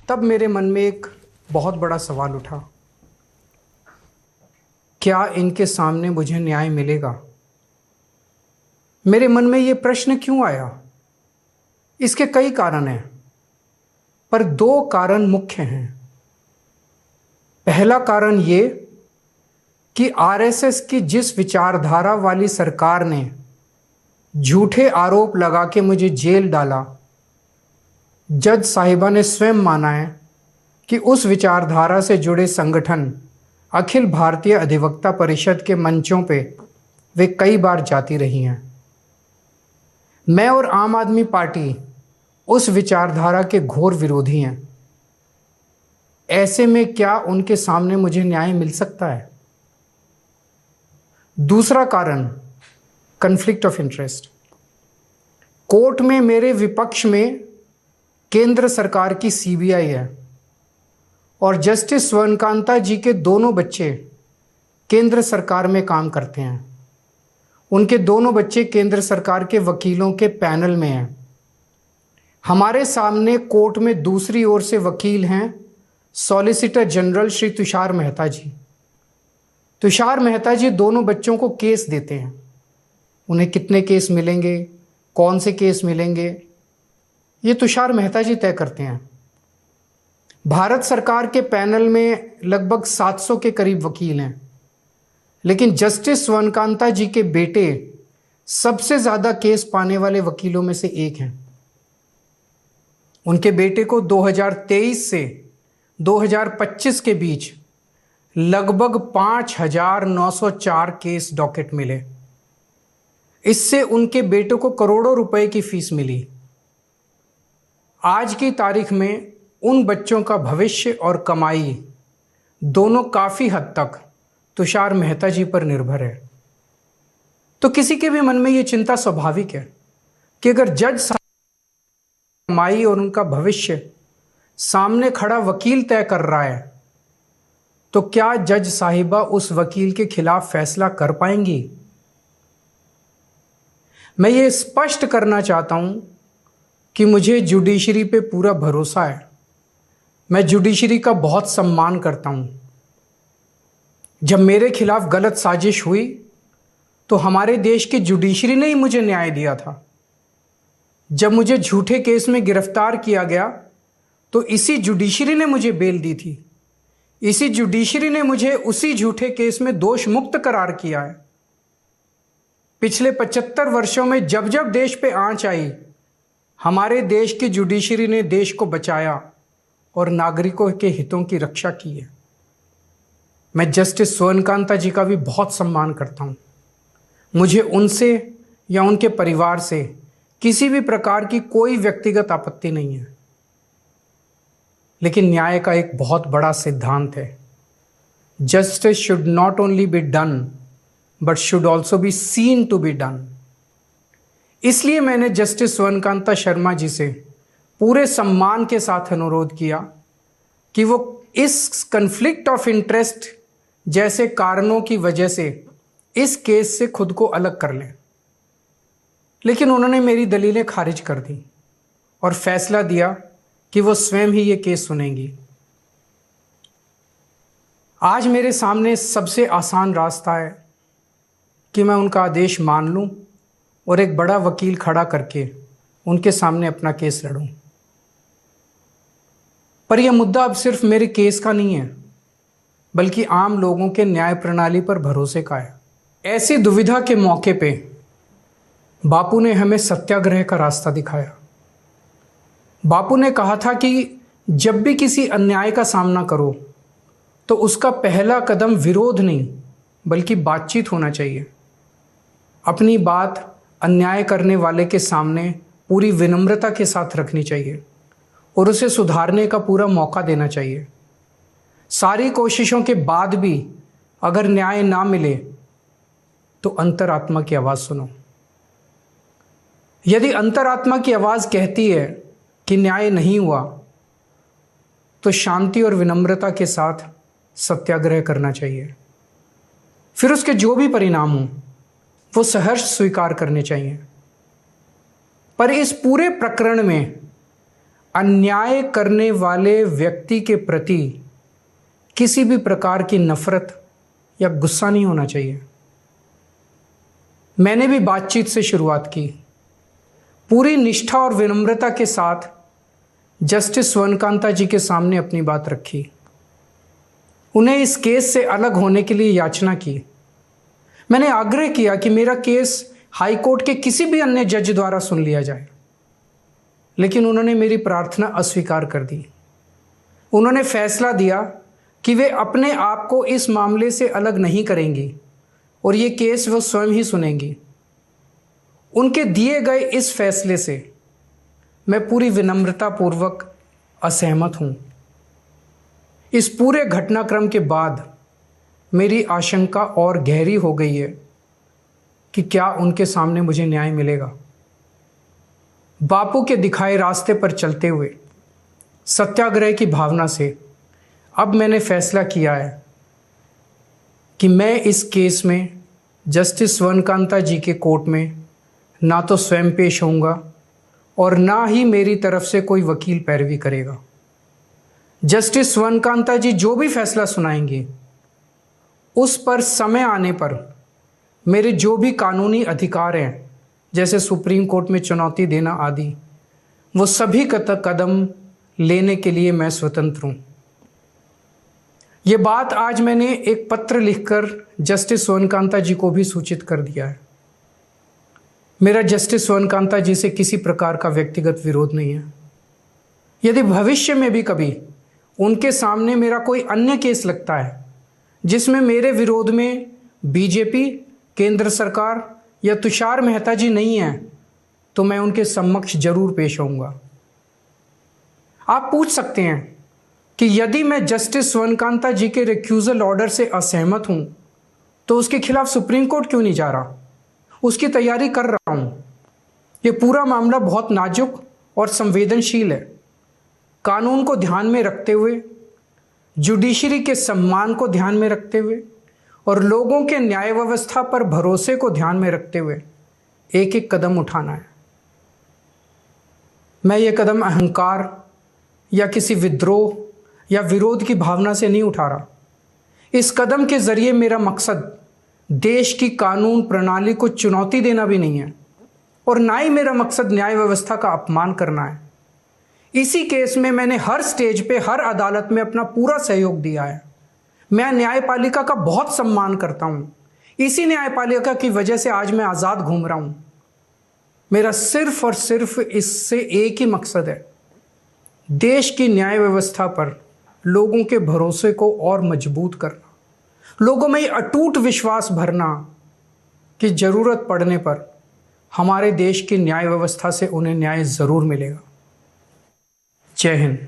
तब मेरे मन में एक बहुत बड़ा सवाल उठा, क्या इनके सामने मुझे न्याय मिलेगा? मेरे मन में ये प्रश्न क्यों आया? इसके कई कारण हैं, पर दो कारण मुख्य हैं। पहला कारण ये कि आरएसएस की जिस विचारधारा वाली सरकार ने झूठे आरोप लगा के मुझे जेल डाला, जज साहिबा ने स्वयं माना है कि उस विचारधारा से जुड़े संगठन अखिल भारतीय अधिवक्ता परिषद के मंचों पे वे कई बार जाती रही हैं। मैं और आम आदमी पार्टी उस विचारधारा के घोर विरोधी हैं। ऐसे में क्या उनके सामने मुझे न्याय मिल सकता है? दूसरा कारण, कन्फ्लिक्ट ऑफ इंटरेस्ट। कोर्ट में मेरे विपक्ष में केंद्र सरकार की सीबीआई है और जस्टिस स्वर्णकांता जी के दोनों बच्चे केंद्र सरकार में काम करते हैं। उनके दोनों बच्चे केंद्र सरकार के वकीलों के पैनल में हैं। हमारे सामने कोर्ट में दूसरी ओर से वकील हैं सॉलिसिटर जनरल श्री तुषार मेहता जी। तुषार मेहता जी दोनों बच्चों को केस देते हैं। उन्हें कितने केस मिलेंगे, कौन से केस मिलेंगे, ये तुषार मेहता जी तय करते हैं। भारत सरकार के पैनल में लगभग 700 के करीब वकील हैं, लेकिन जस्टिस स्वर्णकांता जी के बेटे सबसे ज़्यादा केस पाने वाले वकीलों में से एक हैं। उनके बेटे को 2023 से 2025 के बीच लगभग 5,904 केस डॉकेट मिले। इससे उनके बेटे को करोड़ों रुपए की फीस मिली। आज की तारीख में उन बच्चों का भविष्य और कमाई दोनों काफ़ी हद तक तुषार मेहता जी पर निर्भर है। तो किसी के भी मन में ये चिंता स्वाभाविक है कि अगर जज कमाई और उनका भविष्य सामने खड़ा वकील तय कर रहा है, तो क्या जज साहिबा उस वकील के खिलाफ फैसला कर पाएंगी? मैं ये स्पष्ट करना चाहता हूं कि मुझे जुडिशरी पे पूरा भरोसा है। मैं जुडिशरी का बहुत सम्मान करता हूं। जब मेरे खिलाफ गलत साजिश हुई तो हमारे देश की जुडिशरी ने ही मुझे न्याय दिया था। जब मुझे झूठे केस में गिरफ्तार किया गया तो इसी जुडिशरी ने मुझे बेल दी थी। इसी जुडिशरी ने मुझे उसी झूठे केस में दोष मुक्त करार किया है। पिछले 75 वर्षों में जब जब देश पे आंच आई, हमारे देश की जुडिशरी ने देश को बचाया और नागरिकों के हितों की रक्षा की है। मैं जस्टिस स्वर्णकांता जी का भी बहुत सम्मान करता हूँ। मुझे उनसे या उनके परिवार से किसी भी प्रकार की कोई व्यक्तिगत आपत्ति नहीं है। लेकिन न्याय का एक बहुत बड़ा सिद्धांत है, justice should not only be done but should also be seen to be done. इसलिए मैंने जस्टिस स्वर्णकांता शर्मा जी से पूरे सम्मान के साथ अनुरोध किया कि वो इस कन्फ्लिक्ट ऑफ इंटरेस्ट जैसे कारणों की वजह से इस केस से खुद को अलग कर लें। लेकिन उन्होंने मेरी दलीलें खारिज कर दी और फैसला दिया कि वो स्वयं ही ये केस सुनेंगी। आज मेरे सामने सबसे आसान रास्ता है कि मैं उनका आदेश मान लूं और एक बड़ा वकील खड़ा करके उनके सामने अपना केस लड़ूं। पर यह मुद्दा अब सिर्फ मेरे केस का नहीं है, बल्कि आम लोगों के न्याय प्रणाली पर भरोसे का है। ऐसी दुविधा के मौके पे बापू ने हमें सत्याग्रह का रास्ता दिखाया। बापू ने कहा था कि जब भी किसी अन्याय का सामना करो तो उसका पहला कदम विरोध नहीं बल्कि बातचीत होना चाहिए। अपनी बात अन्याय करने वाले के सामने पूरी विनम्रता के साथ रखनी चाहिए और उसे सुधारने का पूरा मौका देना चाहिए। सारी कोशिशों के बाद भी अगर न्याय ना मिले तो अंतरात्मा की आवाज़ सुनो। यदि अंतरात्मा की आवाज़ कहती है कि न्याय नहीं हुआ, तो शांति और विनम्रता के साथ सत्याग्रह करना चाहिए। फिर उसके जो भी परिणाम हों वो सहर्ष स्वीकार करने चाहिए। पर इस पूरे प्रकरण में अन्याय करने वाले व्यक्ति के प्रति किसी भी प्रकार की नफरत या गुस्सा नहीं होना चाहिए। मैंने भी बातचीत से शुरुआत की, पूरी निष्ठा और विनम्रता के साथ जस्टिस स्वर्णकांता जी के सामने अपनी बात रखी, उन्हें इस केस से अलग होने के लिए याचना की। मैंने आग्रह किया कि मेरा केस हाई कोर्ट के किसी भी अन्य जज द्वारा सुन लिया जाए, लेकिन उन्होंने मेरी प्रार्थना अस्वीकार कर दी। उन्होंने फैसला दिया कि वे अपने आप को इस मामले से अलग नहीं करेंगी और ये केस वो स्वयं ही सुनेंगी। उनके दिए गए इस फैसले से मैं पूरी विनम्रता पूर्वक असहमत हूँ। इस पूरे घटनाक्रम के बाद मेरी आशंका और गहरी हो गई है कि क्या उनके सामने मुझे न्याय मिलेगा। बापू के दिखाए रास्ते पर चलते हुए सत्याग्रह की भावना से अब मैंने फैसला किया है कि मैं इस केस में जस्टिस स्वर्णकांता जी के कोर्ट में ना तो स्वयं पेश होऊंगा और ना ही मेरी तरफ से कोई वकील पैरवी करेगा। जस्टिस स्वर्णकांता जी जो भी फैसला सुनाएंगे उस पर समय आने पर मेरे जो भी कानूनी अधिकार हैं, जैसे सुप्रीम कोर्ट में चुनौती देना आदि, वो सभी कदम लेने के लिए मैं स्वतंत्र हूँ। ये बात आज मैंने एक पत्र लिखकर जस्टिस स्वर्णकांता जी को भी सूचित कर दिया है। मेरा जस्टिस स्वर्णकांता जी से किसी प्रकार का व्यक्तिगत विरोध नहीं है। यदि भविष्य में भी कभी उनके सामने मेरा कोई अन्य केस लगता है जिसमें मेरे विरोध में बीजेपी, केंद्र सरकार या तुषार मेहता जी नहीं हैं, तो मैं उनके समक्ष जरूर पेश होऊंगा। आप पूछ सकते हैं कि यदि मैं जस्टिस स्वर्णकांता जी के रिक्यूजल ऑर्डर से असहमत हूं तो उसके खिलाफ सुप्रीम कोर्ट क्यों नहीं जा रहा? उसकी तैयारी कर रहा हूं। ये पूरा मामला बहुत नाजुक और संवेदनशील है। कानून को ध्यान में रखते हुए, जुडिशरी के सम्मान को ध्यान में रखते हुए और लोगों के न्याय व्यवस्था पर भरोसे को ध्यान में रखते हुए एक एक कदम उठाना है। मैं ये कदम अहंकार या किसी विद्रोह या विरोध की भावना से नहीं उठा रहा। इस कदम के जरिए मेरा मकसद देश की कानून प्रणाली को चुनौती देना भी नहीं है और ना ही मेरा मकसद न्याय व्यवस्था का अपमान करना है। इसी केस में मैंने हर स्टेज पे, हर अदालत में अपना पूरा सहयोग दिया है। मैं न्यायपालिका का बहुत सम्मान करता हूँ। इसी न्यायपालिका की वजह से आज मैं आज़ाद घूम रहा हूँ। मेरा सिर्फ और सिर्फ इससे एक ही मकसद है, देश की न्याय व्यवस्था पर लोगों के भरोसे को और मजबूत करना, लोगों में ये अटूट विश्वास भरना कि ज़रूरत पड़ने पर हमारे देश की न्याय व्यवस्था से उन्हें न्याय ज़रूर मिलेगा। जय हिंद।